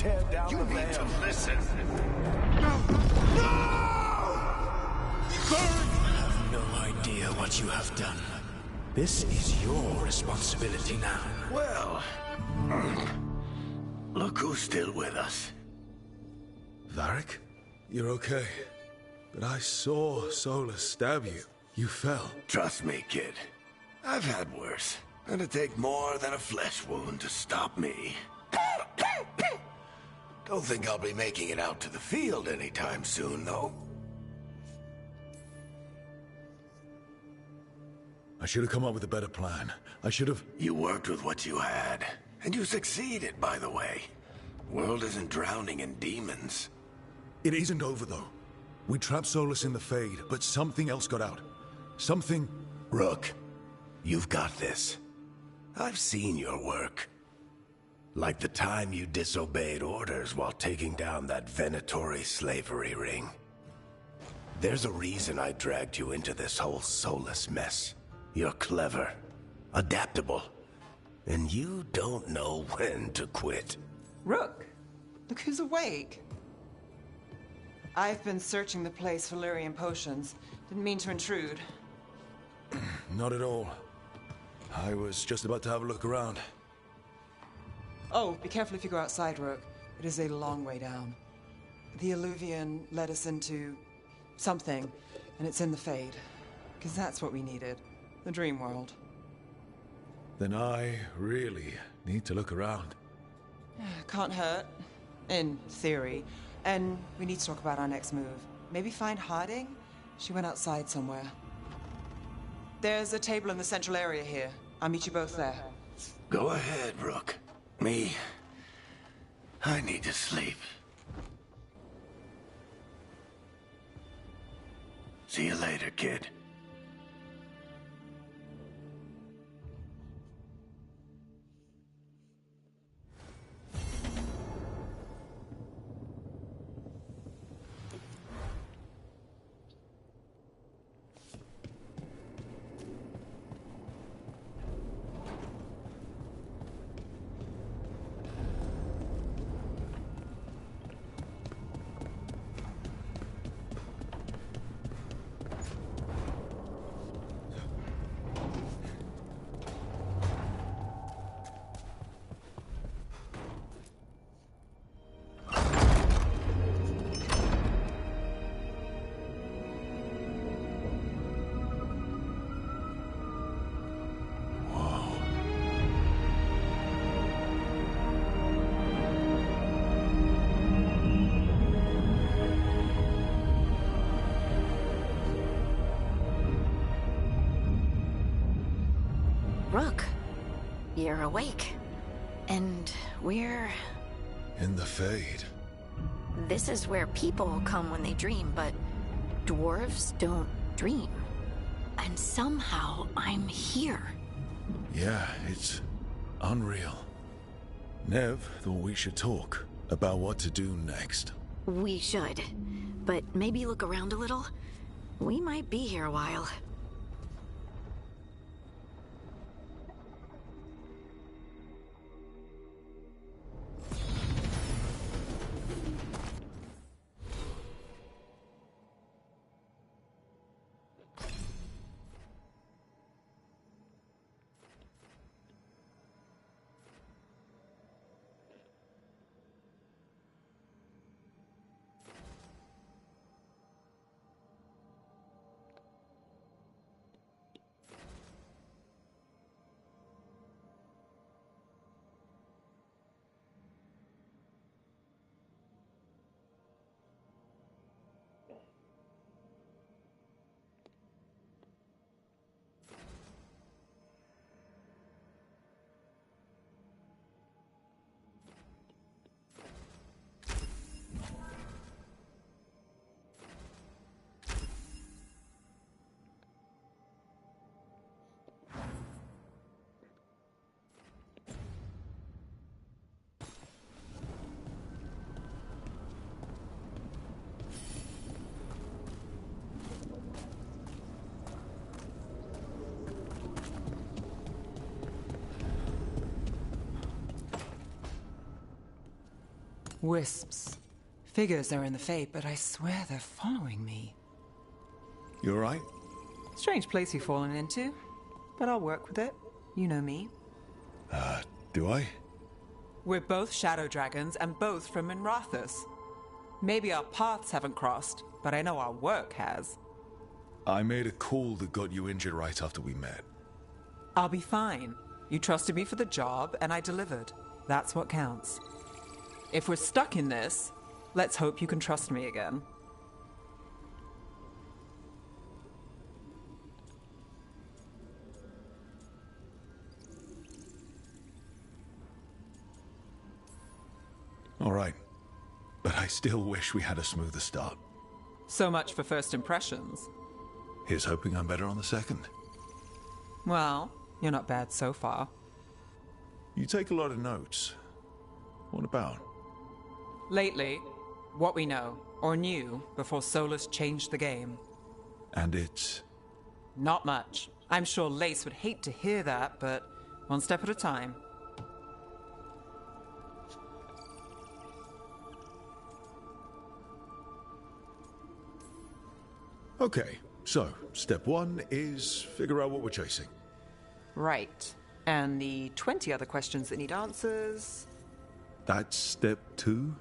tear down the veil. You need to listen. No! You have no idea what you have done. This is your responsibility now. Well, look who's still with us. Varric? You're okay. But I saw Solus stab you. You fell. Trust me, kid. I've had worse. It'd take more than a flesh wound to stop me. Don't think I'll be making it out to the field anytime soon, though. I should have come up with a better plan. I should have... You worked with what you had. And you succeeded, by the way. World isn't drowning in demons. It isn't over, though. We trapped Solus in the Fade, but something else got out. Something... Rook, you've got this. I've seen your work. Like the time you disobeyed orders while taking down that Venatori slavery ring. There's a reason I dragged you into this whole Solus mess. You're clever, adaptable, and you don't know when to quit. Rook, look who's awake. I've been searching the place for Lyrian potions. Didn't mean to intrude. Not at all. I was just about to have a look around. Oh, be careful if you go outside, Rook. It is a long way down. The Illuvian led us into something, and it's in the Fade. Because that's what we needed. The dream world. Then I really need to look around. Can't hurt. In theory. And we need to talk about our next move. Maybe find Harding? She went outside somewhere. There's a table in the central area here. I'll meet you both there. Go ahead, Rook. I need to sleep. See you later, kid. Rook, you're awake. And we're... In the Fade. This is where people come when they dream, but dwarves don't dream. And somehow I'm here. Yeah, it's unreal. Nev thought we should talk about what to do next. We should. But maybe look around a little. We might be here a while. Wisps. Figures they're in the Fate, but I swear they're following me. You alright? Strange place you've fallen into, but I'll work with it. You know me. Do I? We're both shadow dragons and both from Minrathous. Maybe our paths haven't crossed, but I know our work has. I made a call that got you injured right after we met. I'll be fine. You trusted me for the job, and I delivered. That's what counts. If we're stuck in this, let's hope you can trust me again. All right. But I still wish we had a smoother start. So much for first impressions. Here's hoping I'm better on the second. Well, you're not bad so far. You take a lot of notes. What about? Lately, what we know, or knew, before Solus changed the game. And it's... Not much. I'm sure Lace would hate to hear that, but one step at a time. Okay, so step one is figure out what we're chasing. Right. And the 20 other questions that need answers... That's step two?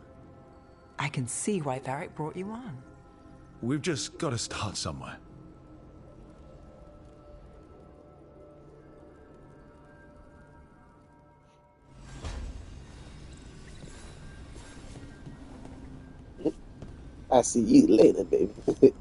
I can see why Varric brought you on. We've just got to start somewhere. I see you later, baby.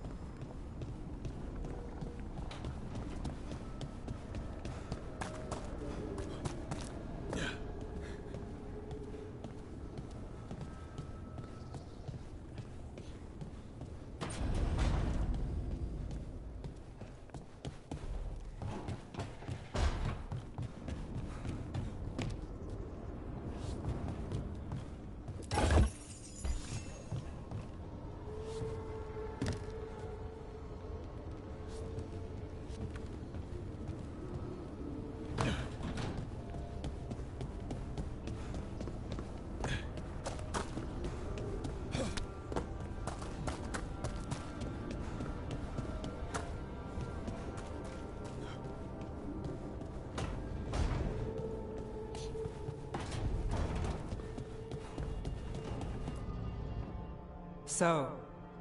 So,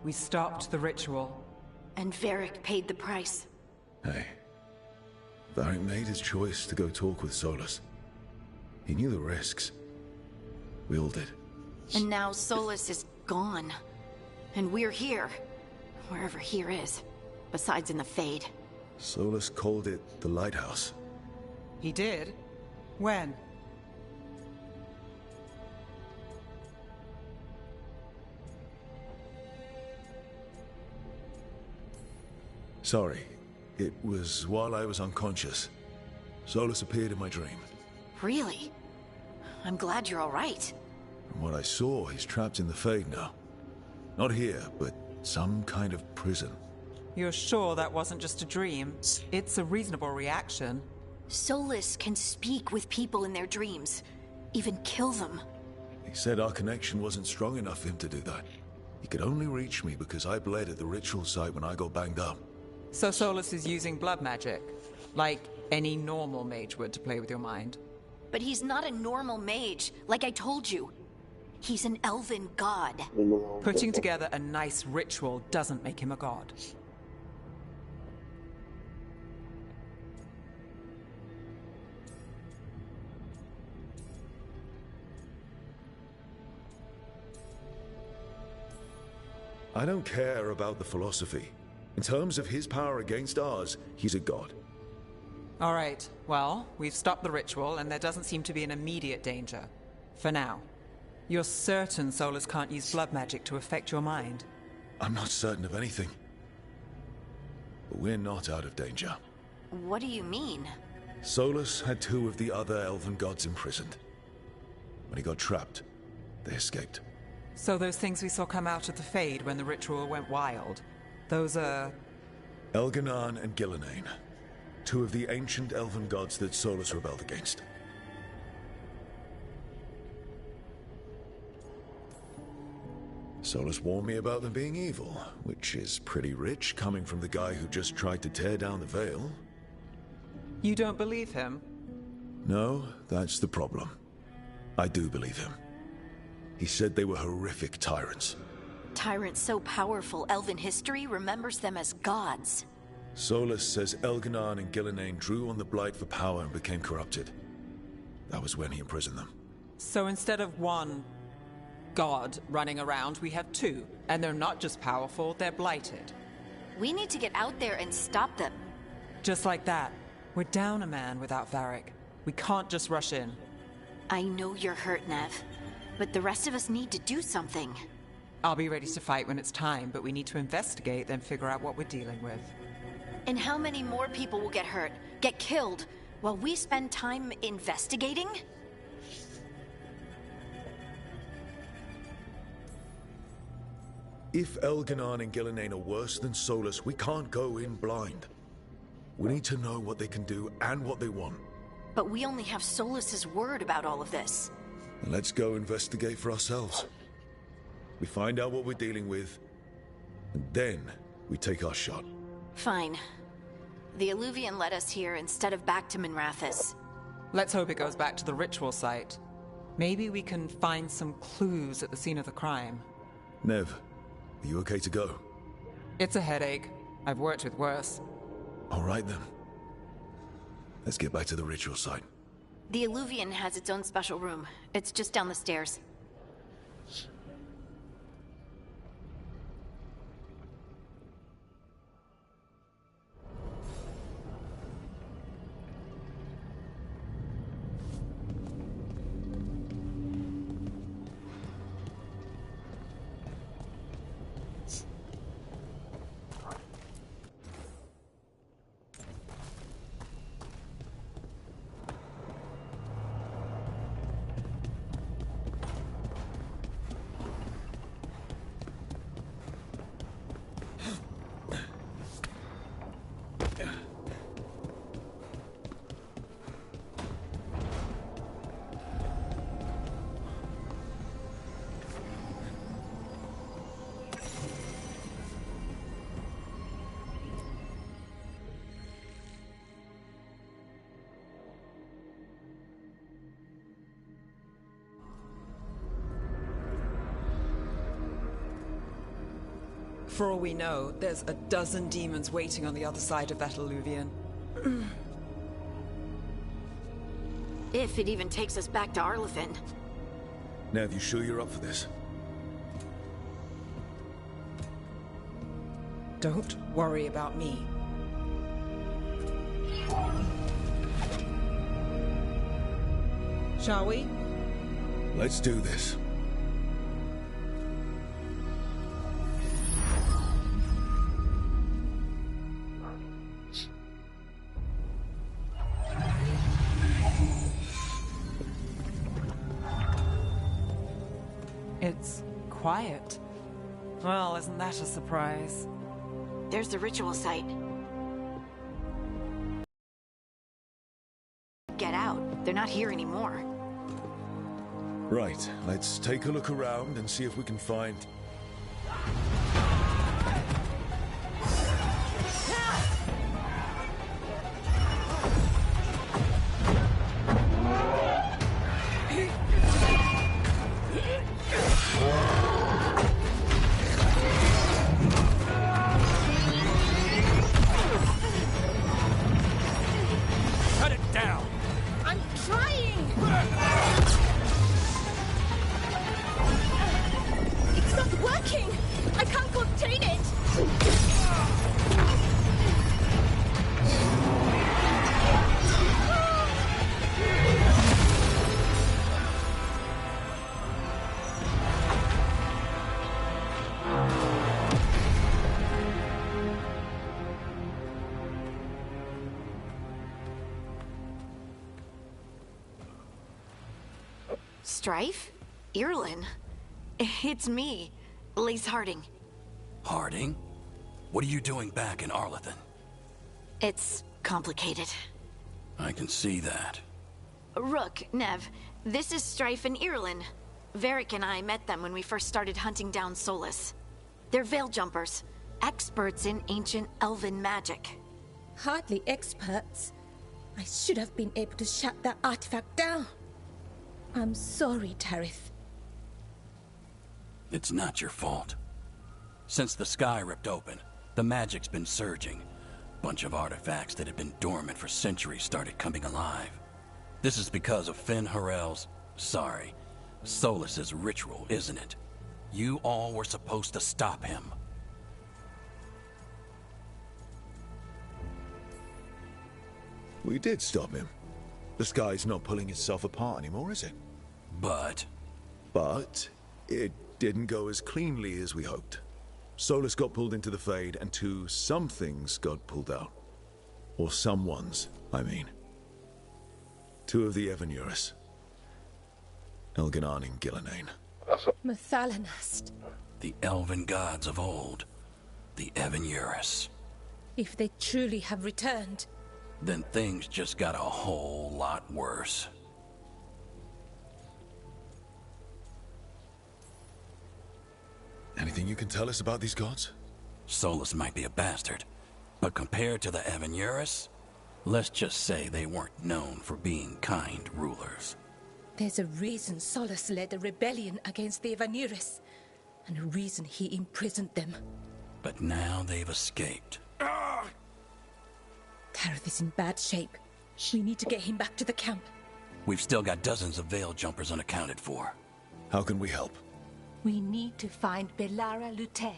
we stopped the ritual. And Varric paid the price. Hey. Varric made his choice to go talk with Solus. He knew the risks. We all did. And now Solus is gone. And we're here. Wherever here is. Besides in the Fade. Solus called it the Lighthouse. He did? When? Sorry. It was while I was unconscious. Solus appeared in my dream. Really? I'm glad you're all right. From what I saw, he's trapped in the Fade now. Not here, but some kind of prison. You're sure that wasn't just a dream? It's a reasonable reaction. Solus can speak with people in their dreams. Even kill them. He said our connection wasn't strong enough for him to do that. He could only reach me because I bled at the ritual site when I got banged up. So Solus is using blood magic, like any normal mage would to play with your mind. But he's not a normal mage, like I told you. He's an elven god. Putting together a nice ritual doesn't make him a god. I don't care about the philosophy. In terms of his power against ours, he's a god. All right, well, we've stopped the ritual, and there doesn't seem to be an immediate danger. For now. You're certain Solus can't use blood magic to affect your mind? I'm not certain of anything. But we're not out of danger. What do you mean? Solus had two of the other elven gods imprisoned. When he got trapped, they escaped. So those things we saw come out of the Fade when the ritual went wild, those are... Elganan and Gillenane. Two of the ancient elven gods that Solus rebelled against. Solus warned me about them being evil, which is pretty rich coming from the guy who just tried to tear down the veil. You don't believe him? No, that's the problem. I do believe him. He said they were horrific tyrants. Tyrants so powerful, Elven history remembers them as gods. Solus says Elganon and Gillenane drew on the Blight for power and became corrupted. That was when he imprisoned them. So instead of one god running around, we have two. And they're not just powerful, they're blighted. We need to get out there and stop them. Just like that. We're down a man without Varric. We can't just rush in. I know you're hurt, Nev, but the rest of us need to do something. I'll be ready to fight when it's time, but we need to investigate, then figure out what we're dealing with. And how many more people will get hurt, get killed, while we spend time investigating? If Elganon and Gillenane are worse than Solus, we can't go in blind. We need to know what they can do and what they want. But we only have Solus's word about all of this. And let's go investigate for ourselves. We find out what we're dealing with, and then we take our shot. Fine. The Illuvian led us here instead of back to Minrathous. Let's hope it goes back to the ritual site. Maybe we can find some clues at the scene of the crime. Nev, are you okay to go? It's a headache. I've worked with worse. All right then. Let's get back to the ritual site. The Illuvian has its own special room. It's just down the stairs. For all we know, there's a dozen demons waiting on the other side of that Illuvian. If it even takes us back to Arlathan. Nev, you sure you're up for this? Don't worry about me. Shall we? Let's do this. It's quiet. Well, isn't that a surprise? There's the ritual site. Get out. They're not here anymore. Right, let's take a look around and see if we can find... Cut it down! I'm trying! It's not working! I can't contain it! Strife? Irlin? It's me, Lace Harding. Harding? What are you doing back in Arlathan? It's complicated. I can see that. Rook, Nev, this is Strife and Irlin. Varric and I met them when we first started hunting down Solus. They're Veil Jumpers, experts in ancient elven magic. Hardly experts. I should have been able to shut that artifact down. I'm sorry, Tarith. It's not your fault. Since the sky ripped open, the magic's been surging. Bunch of artifacts that had been dormant for centuries started coming alive. This is because of Finn Harel's... sorry, Solus's ritual, isn't it? You all were supposed to stop him. We did stop him. The sky's not pulling itself apart anymore, is it? But it didn't go as cleanly as we hoped. Solus got pulled into the Fade, and some things got pulled out. Or someone's, I mean. 2 of the Evanurus. Elganan and Gillenane. Mathalanast. the elven gods of old, the Evanurus. If they truly have returned... Then things just got a whole lot worse. Anything you can tell us about these gods? Solus might be a bastard, but compared to the Evanurus, let's just say they weren't known for being kind rulers. There's a reason Solus led a rebellion against the Evanurus, and a reason he imprisoned them. But now they've escaped. Tareth is in bad shape. We need to get him back to the camp. We've still got dozens of Veil Jumpers unaccounted for. How can we help? We need to find Belara Luther.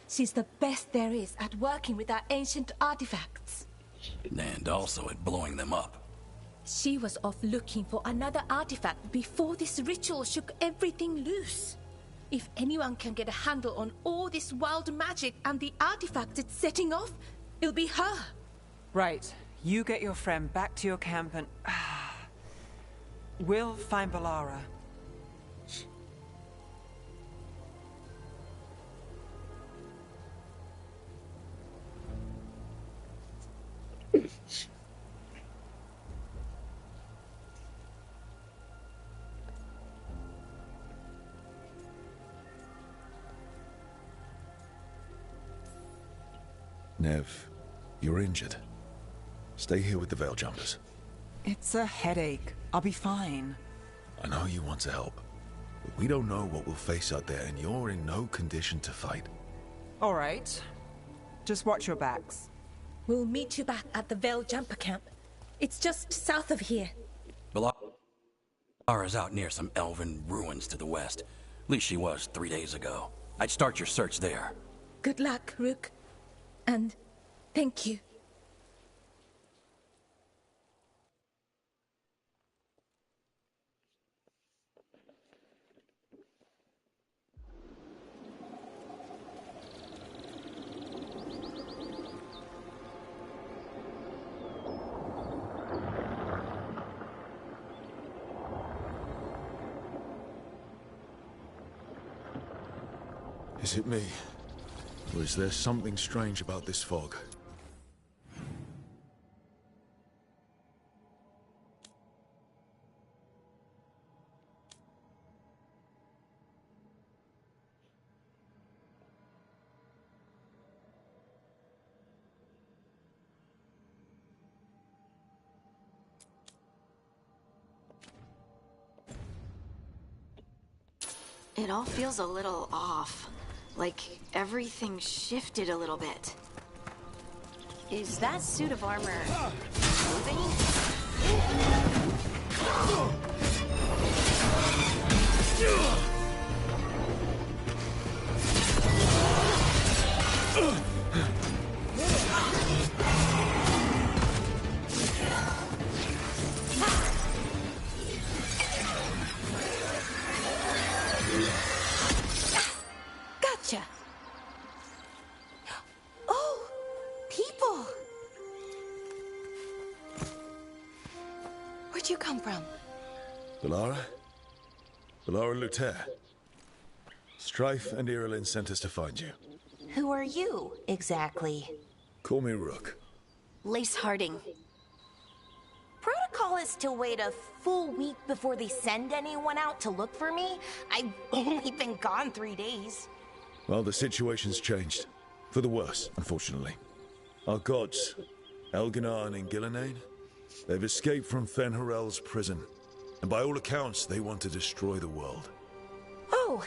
She's the best there is at working with our ancient artifacts. And also at blowing them up. She was off looking for another artifact before this ritual shook everything loose. If anyone can get a handle on all this wild magic and the artifacts it's setting off, it'll be her. Right. You get your friend back to your camp and... we'll find Belara. Nev, you're injured. Stay here with the Veil Jumpers. It's a headache. I'll be fine. I know you want to help, but we don't know what we'll face out there, and you're in no condition to fight. All right. Just watch your backs. We'll meet you back at the Veil Jumper camp. It's just south of here. Belara's out near some elven ruins to the west. At least she was 3 days ago. I'd start your search there. Good luck, Rook. And thank you. Is it me? Or is there something strange about this fog? It all feels a little off. Like everything shifted a little bit. Is that suit of armor moving? Gotcha! Oh! People! Where'd you come from? Belara? Belara Luther. Strife and Irilyn sent us to find you. Who are you, exactly? Call me Rook. Lace Harding. Protocol call us to wait a full week before they send anyone out to look for me? I've only been gone 3 days. Well, the situation's changed. For the worse, unfortunately. Our gods, Elganar and Gillenane, they've escaped from Fen'Harel's prison. And by all accounts, they want to destroy the world. Oh,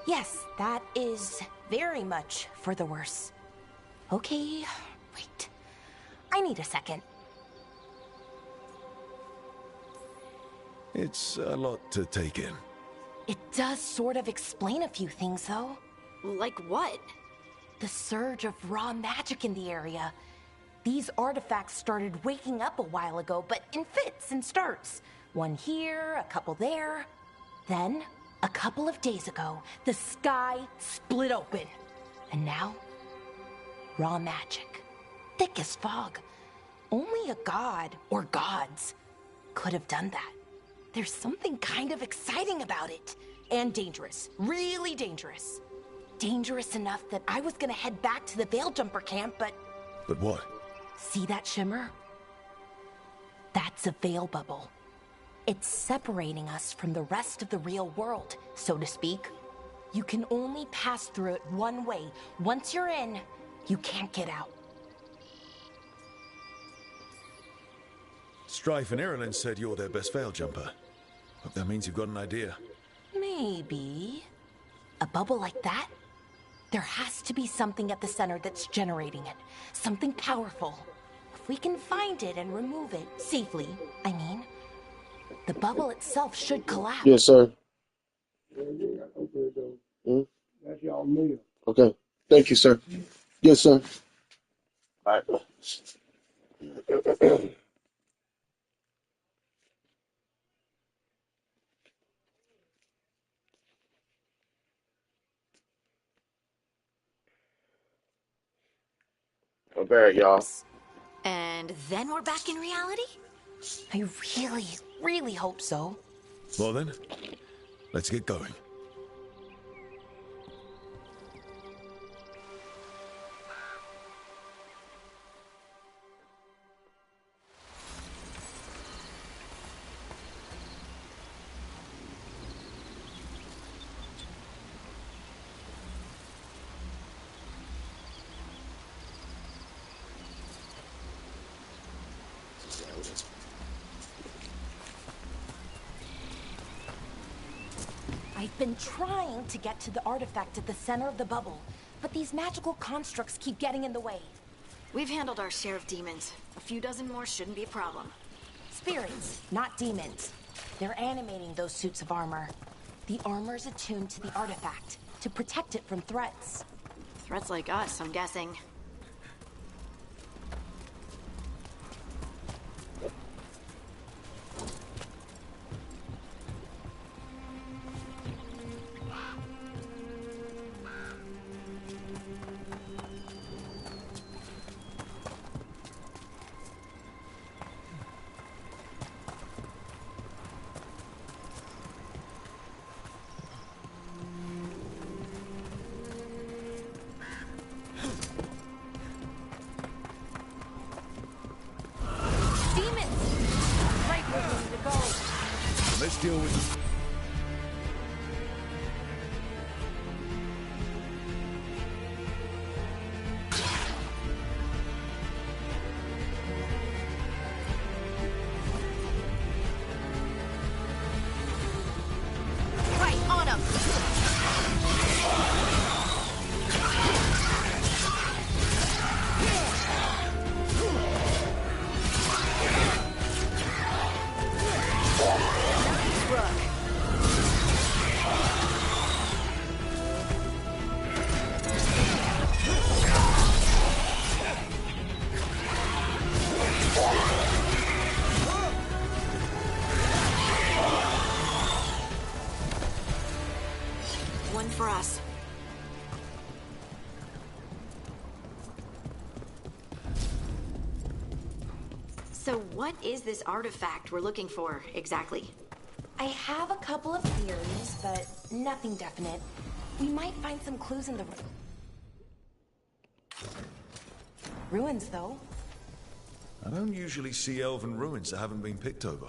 yes, that is very much for the worse. Okay, wait. I need a second. It's a lot to take in. It does sort of explain a few things, though. Like what? The surge of raw magic in the area. These artifacts started waking up a while ago, but in fits and starts. One here, a couple there. Then, a couple of days ago, the sky split open. And now, raw magic. Thick as fog. Only a god, or gods, could have done that. There's something kind of exciting about it. And dangerous. Really dangerous. Dangerous enough that I was gonna head back to the Veil Jumper camp, but... But what? See that shimmer? That's a veil bubble. It's separating us from the rest of the real world, so to speak. You can only pass through it one way. Once you're in, you can't get out. Strife and Ireland said you're their best veil jumper. Hope that means you've got an idea. Maybe. A bubble like that? There has to be something at the center that's generating it. Something powerful. If we can find it and remove it safely, I mean, the bubble itself should collapse. Yes, sir. Mm? That's y'all meal. Okay. Thank you, sir. Yes, sir. All right. Okay, y'all. And then we're back in reality? I really, really hope so. Well then, let's get going. I've been trying to get to the artifact at the center of the bubble, but these magical constructs keep getting in the way. We've handled our share of demons. A few dozen more shouldn't be a problem. Spirits, not demons. They're animating those suits of armor. The armor's attuned to the artifact, to protect it from threats. Threats like us, I'm guessing. Let's deal with it. Right on him! One for us. So what is this artifact we're looking for, exactly? I have a couple of theories, but nothing definite. We might find some clues in the ruins, though. I don't usually see elven ruins that haven't been picked over.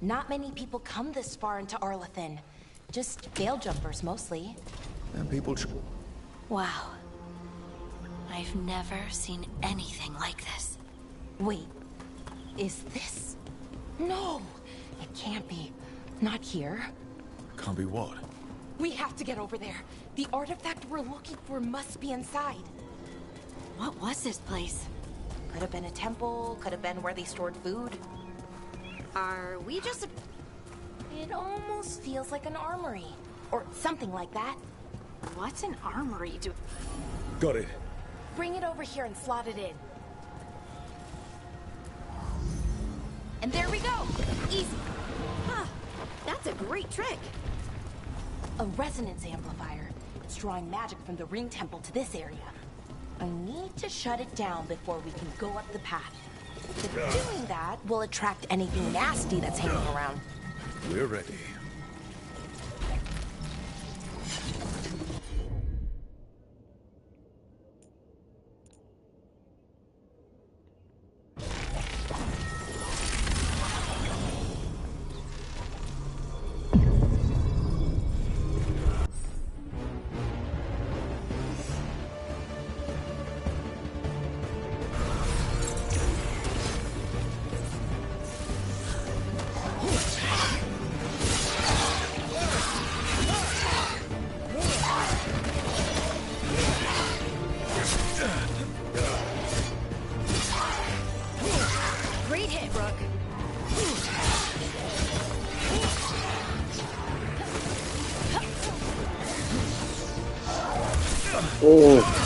Not many people come this far into Arlathan. Just veil jumpers, mostly. And people Wow. I've never seen anything like this. Wait, is this? No, it can't be. Not here. Can't be what? We have to get over there. The artifact we're looking for must be inside. What was this place? Could have been a temple, could have been where they stored food. Are we just... It almost feels like an armory. Or something like that. What's an armory do? Got it. Bring it over here and slot it in. And there we go! Easy! Huh. That's a great trick. A resonance amplifier. It's drawing magic from the ring temple to this area. I need to shut it down before we can go up the path. If doing that will attract anything nasty that's hanging around. We're ready. Great hit, Brooke. Oh.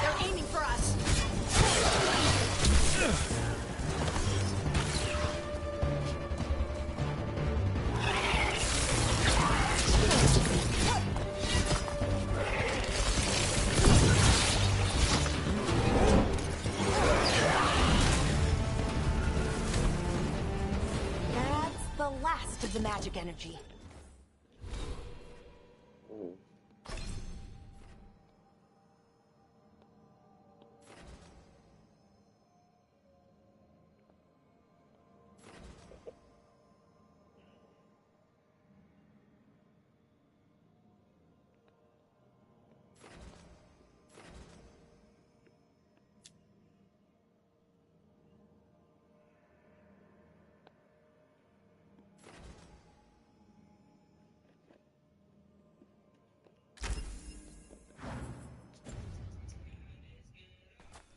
They're aiming for us. That's the last of the magic energy.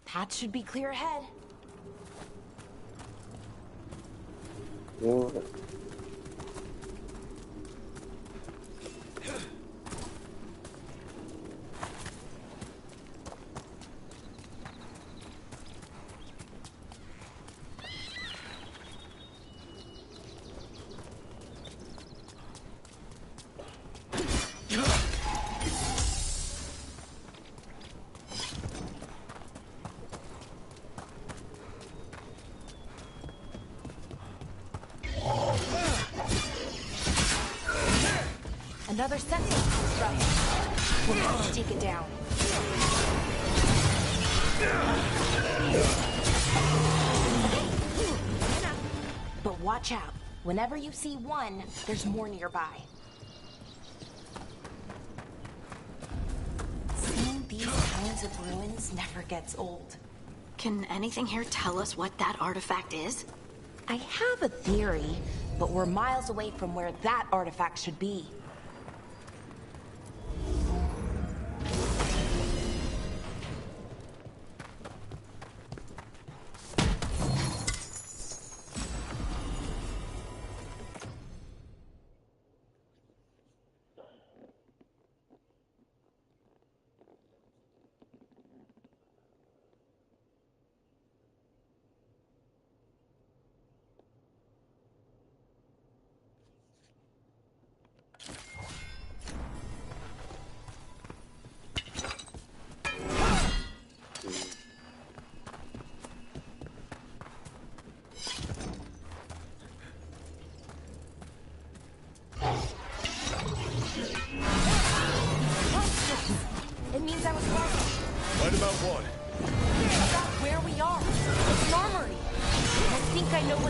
Path should be clear ahead. Oh. Another sentinel construct. We'll have to take it down. But watch out. Whenever you see one, there's more nearby. Seeing these kinds of ruins never gets old. Can anything here tell us what that artifact is? I have a theory, but we're miles away from where that artifact should be.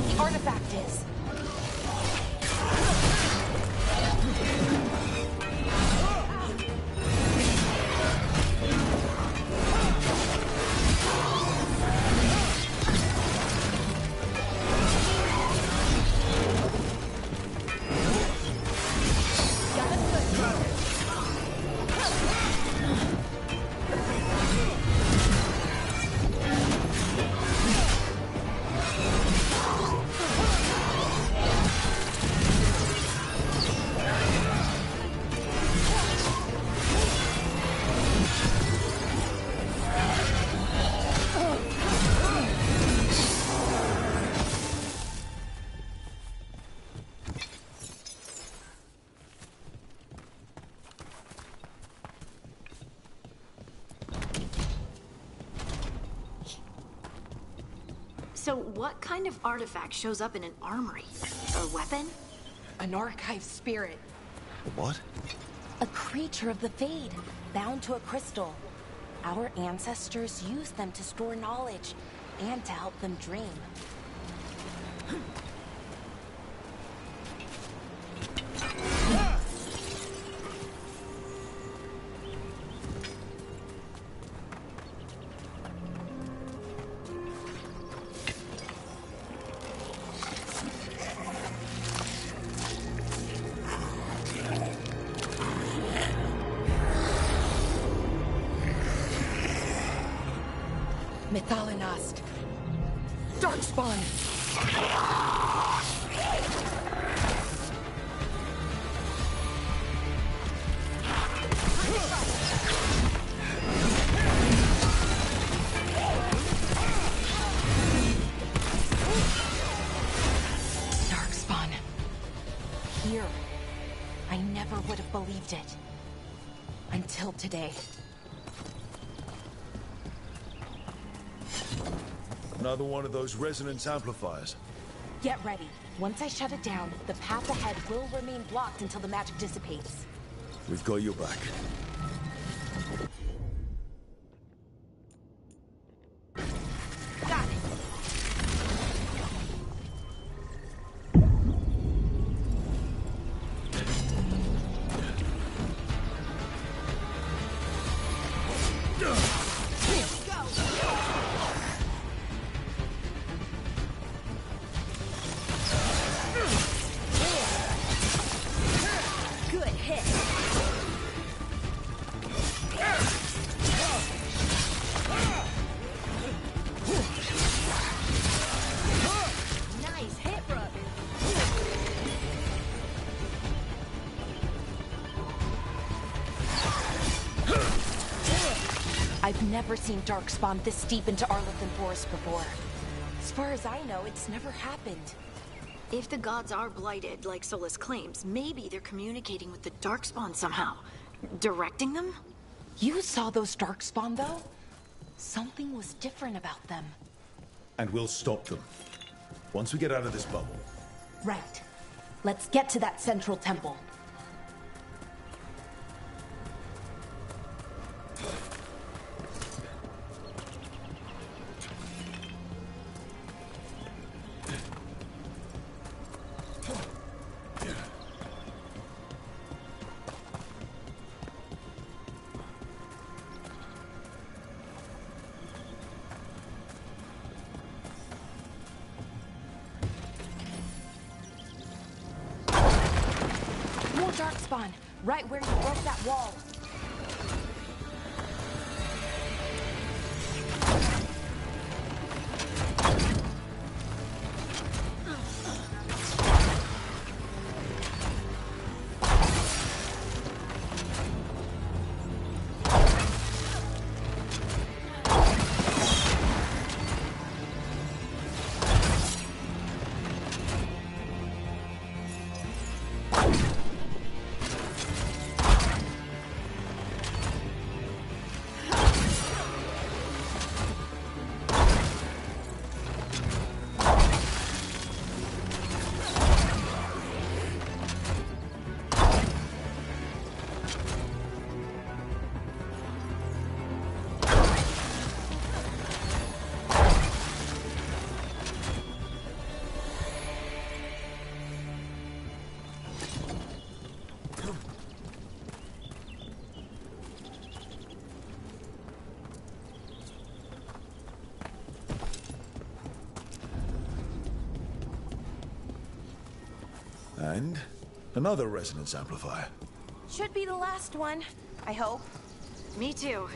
the artifact is. So what kind of artifact shows up in an armory? A weapon? An archive spirit. What? A creature of the Fade, bound to a crystal. Our ancestors used them to store knowledge and to help them dream. Methalinast. Darkspawn! Darkspawn. Here. I never would have believed it. Until today. Another one of those resonance amplifiers. Get ready. Once I shut it down, the path ahead will remain blocked until the magic dissipates. We've got your back. Got it. Good hit. Nice hit, Rook. I've never seen Darkspawn this deep into Arlethan Forest before. As far as I know, it's never happened. If the gods are blighted, like Solus claims, maybe they're communicating with the Darkspawn somehow. Directing them? You saw those Darkspawn, though? Something was different about them. And we'll stop them. Once we get out of this bubble. Right. Let's get to that central temple. More Darkspawn, right where you broke that wall. And another resonance amplifier. Should be the last one, I hope. Me too.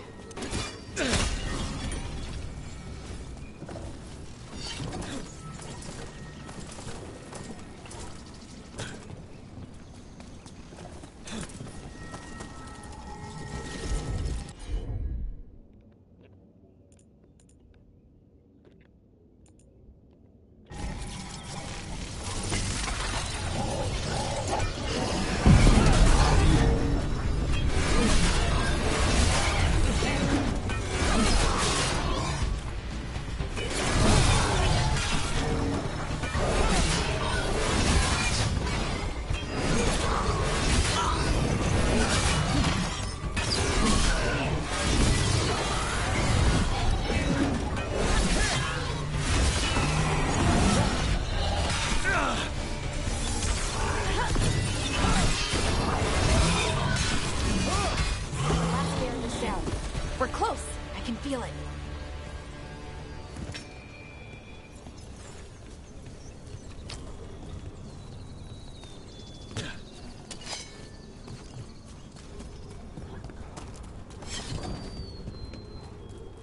We're close. I can feel it.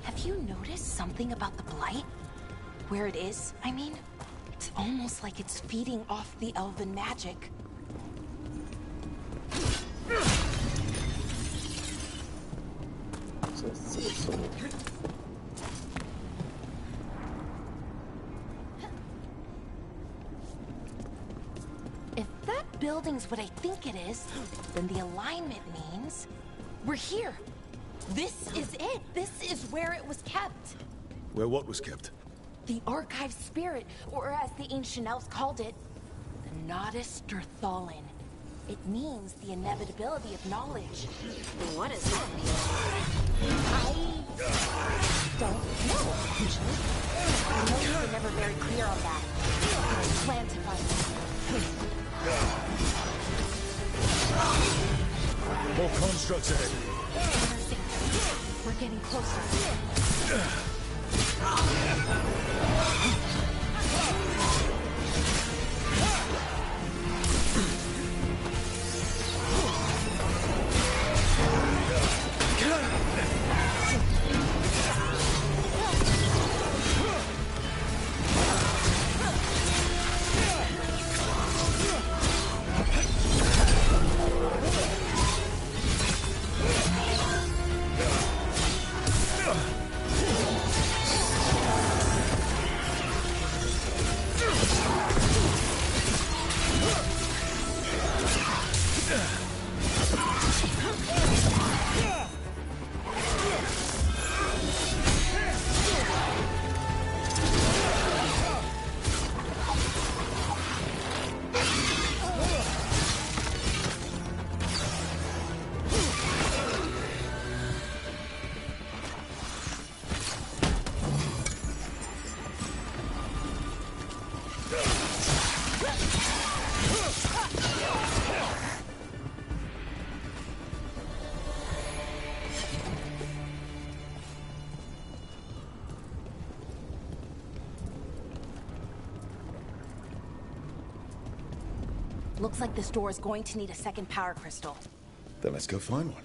Have you noticed something about the blight? Where it is, I mean? It's almost like it's feeding off the elven magic. If that building's what I think it is, then the alignment means we're here. This is it. This is where it was kept. Where what was kept? The archive spirit, or as the ancient elves called it, the Nodus Derthalin. It means the inevitability of knowledge. What does that mean? I don't know, actually. I know you were never very clear on that. I plan to find out. More constructs ahead. We're getting closer. Looks like this door is going to need a second power crystal. Then let's go find one.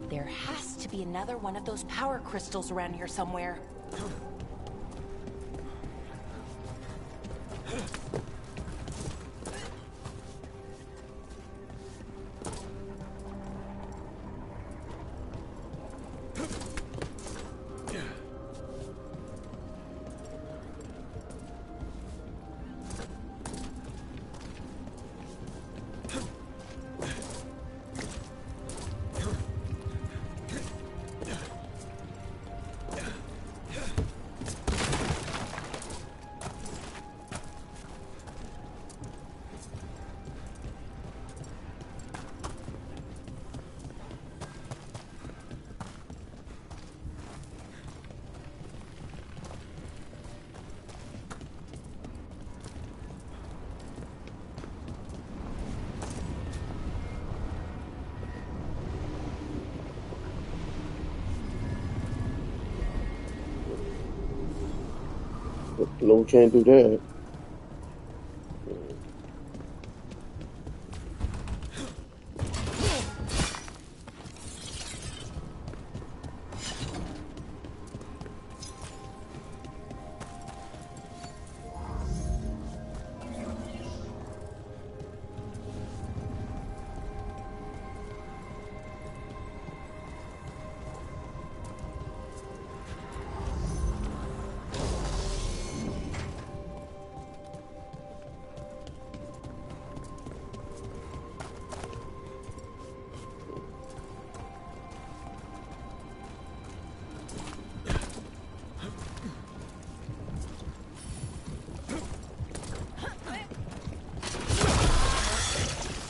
There has to be another one of those power crystals around here somewhere. Low can't do that.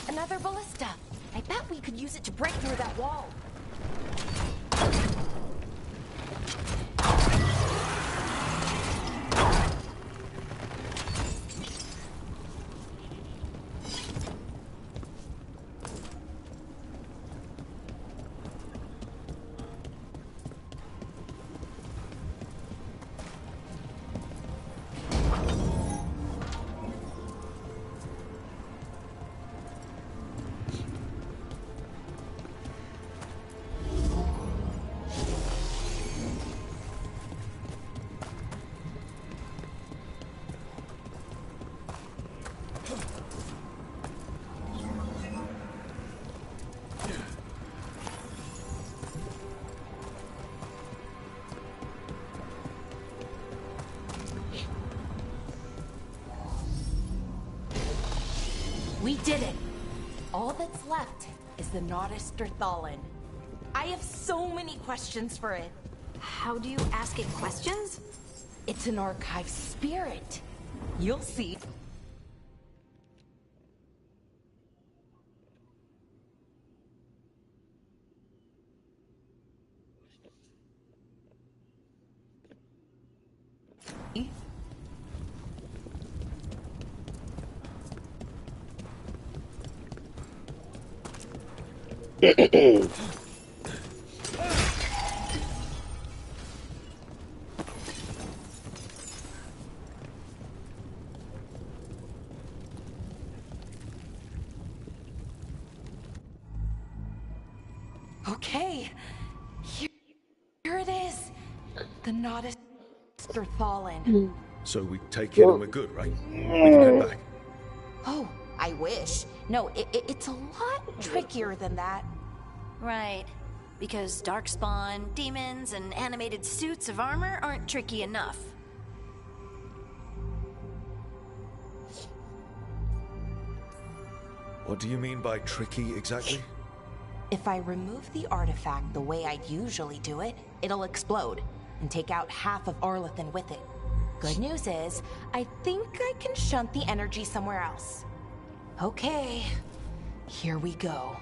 Another ballista. I bet we could use it to break through that wall. We did it! All that's left is the Nodus Terthallen. I have so many questions for it. How do you ask it questions? It's an archive spirit. You'll see. Okay, here it is. The Nodus Terthallen. So we take it and we're good, right? We can head back. Oh, I wish. No, it's a lot trickier than that. Right. Because darkspawn, demons, and animated suits of armor aren't tricky enough. What do you mean by tricky exactly? If I remove the artifact the way I'd usually do it, it'll explode and take out half of Arlethan with it. Good news is, I think I can shunt the energy somewhere else. Okay, here we go.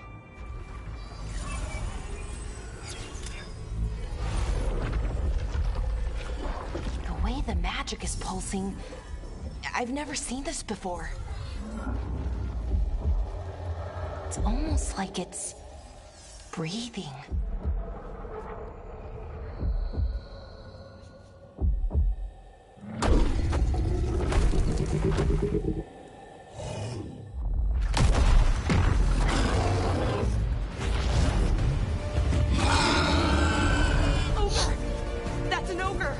The way the magic is pulsing, I've never seen this before. It's almost like it's breathing. Ogre! That's an ogre!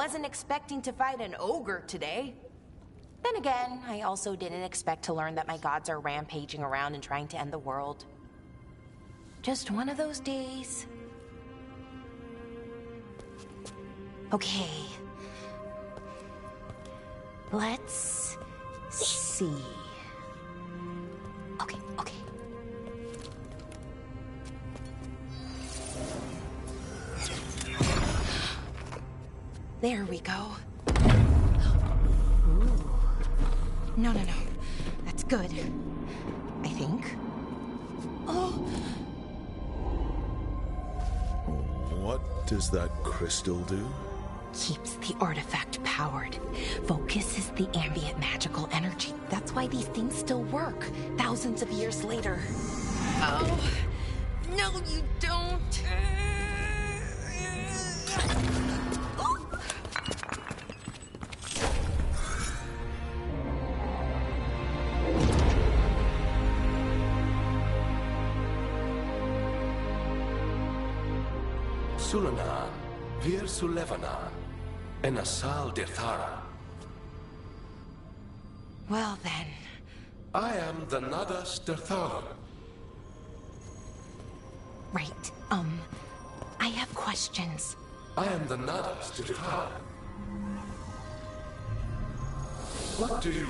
wasn't expecting to fight an ogre today. Then again, I also didn't expect to learn that my gods are rampaging around and trying to end the world. Just one of those days. Okay. Let's see. Okay. There we go. Ooh. No. That's good. I think. Oh! What does that crystal do? Keeps the artifact powered. Focuses the ambient magical energy. That's why these things still work, thousands of years later. Oh! No, you don't! Sulanan, Vir Sulevanan, and Asal Dirthara. Well then. I am the Nadas Dirthara. Right, I have questions. I am the Nadas Dirthara. What do you...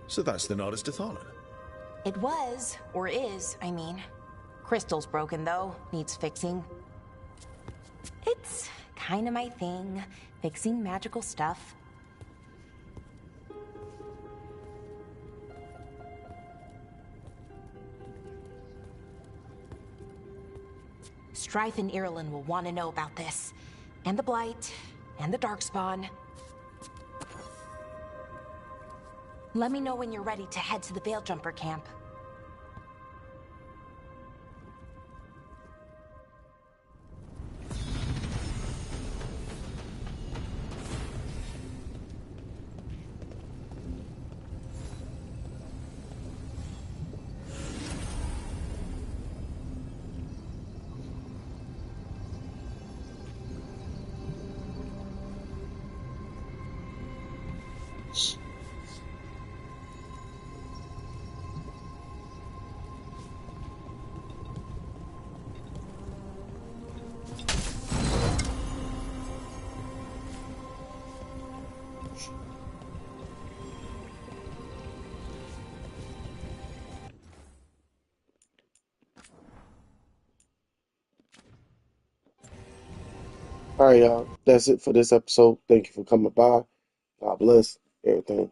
So that's the Nardis Dathalan. It was, or is, I mean. Crystal's broken, though. Needs fixing. It's kinda my thing, fixing magical stuff. Strife and Irulan will want to know about this. And the Blight, and the Darkspawn. Let me know when you're ready to head to the Veil Jumper camp. All right, y'all. That's it for this episode. Thank you for coming by. God bless everything.